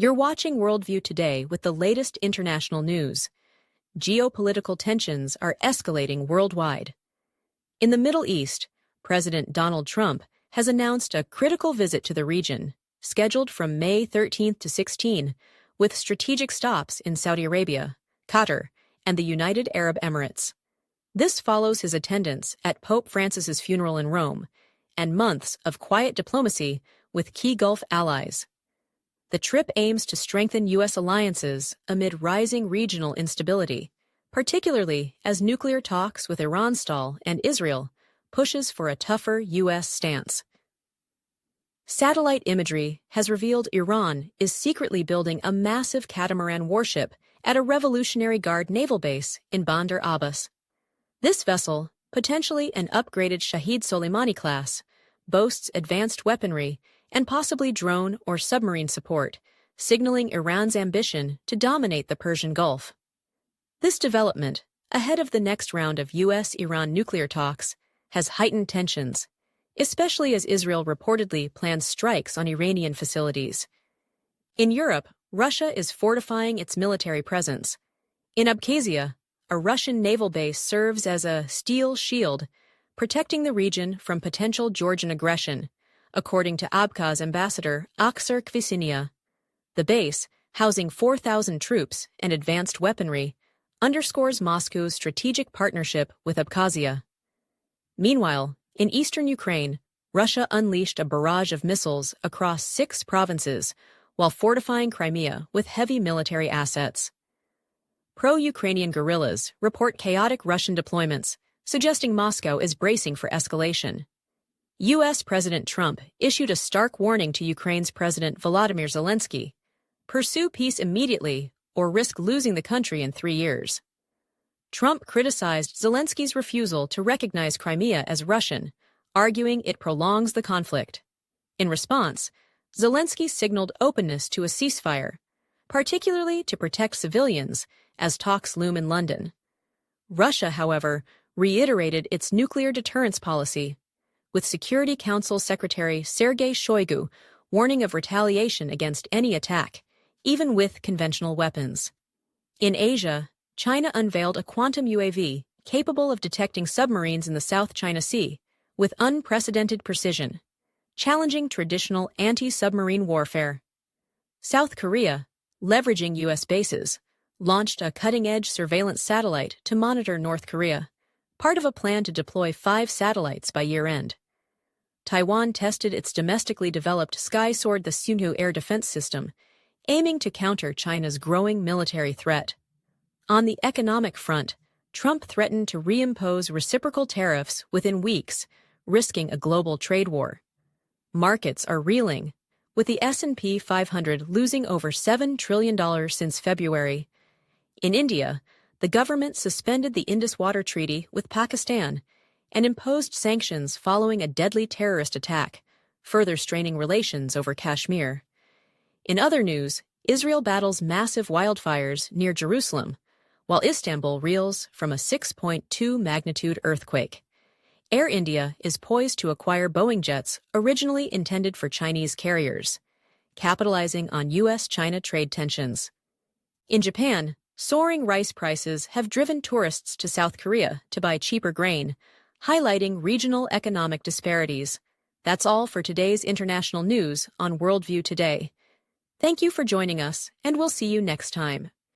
You're watching WorldView Today with the latest international news. Geopolitical tensions are escalating worldwide. In the Middle East, President Donald Trump has announced a critical visit to the region, scheduled from May 13 to 16, with strategic stops in Saudi Arabia, Qatar, and the United Arab Emirates. This follows his attendance at Pope Francis's funeral in Rome and months of quiet diplomacy with key Gulf allies. The trip aims to strengthen U.S. alliances amid rising regional instability, particularly as nuclear talks with Iran stall and Israel pushes for a tougher U.S. stance. Satellite imagery has revealed Iran is secretly building a massive catamaran warship at a Revolutionary Guard naval base in Bandar Abbas. This vessel, potentially an upgraded Shahid Soleimani class, boasts advanced weaponry and possibly drone or submarine support, signaling Iran's ambition to dominate the Persian Gulf. This development, ahead of the next round of U.S.-Iran nuclear talks, has heightened tensions, especially as Israel reportedly plans strikes on Iranian facilities. In Europe, Russia is fortifying its military presence. In Abkhazia, a Russian naval base serves as a steel shield, protecting the region from potential Georgian aggression, according to Abkhaz ambassador Aksar Kvisinia. The base, housing 4,000 troops and advanced weaponry, underscores Moscow's strategic partnership with Abkhazia. Meanwhile, in eastern Ukraine, Russia unleashed a barrage of missiles across 6 provinces while fortifying Crimea with heavy military assets. Pro-Ukrainian guerrillas report chaotic Russian deployments, suggesting Moscow is bracing for escalation. U.S. President Trump issued a stark warning to Ukraine's President Volodymyr Zelensky: pursue peace immediately or risk losing the country in 3 years. Trump criticized Zelensky's refusal to recognize Crimea as Russian, arguing it prolongs the conflict. In response, Zelensky signaled openness to a ceasefire, particularly to protect civilians as talks loom in London. Russia, however, reiterated its nuclear deterrence policy, with Security Council Secretary Sergei Shoigu warning of retaliation against any attack, even with conventional weapons. In Asia, China unveiled a quantum UAV capable of detecting submarines in the South China Sea with unprecedented precision, challenging traditional anti-submarine warfare. South Korea, leveraging U.S. bases, launched a cutting-edge surveillance satellite to monitor North Korea, part of a plan to deploy 5 satellites by year-end. Taiwan tested its domestically developed Sky Sword, the Sunhu air defense system, aiming to counter China's growing military threat. On the economic front, Trump threatened to reimpose reciprocal tariffs within weeks, risking a global trade war. Markets are reeling, with the S&P 500 losing over $7 trillion since February. In India, the government suspended the Indus Water Treaty with Pakistan and imposed sanctions following a deadly terrorist attack, further straining relations over Kashmir. In other news, Israel battles massive wildfires near Jerusalem, while Istanbul reels from a 6.2 magnitude earthquake. Air India is poised to acquire Boeing jets originally intended for Chinese carriers, capitalizing on U.S.-China trade tensions. In Japan, soaring rice prices have driven tourists to South Korea to buy cheaper grain, highlighting regional economic disparities. That's all for today's international news on WorldView Today. Thank you for joining us, and we'll see you next time.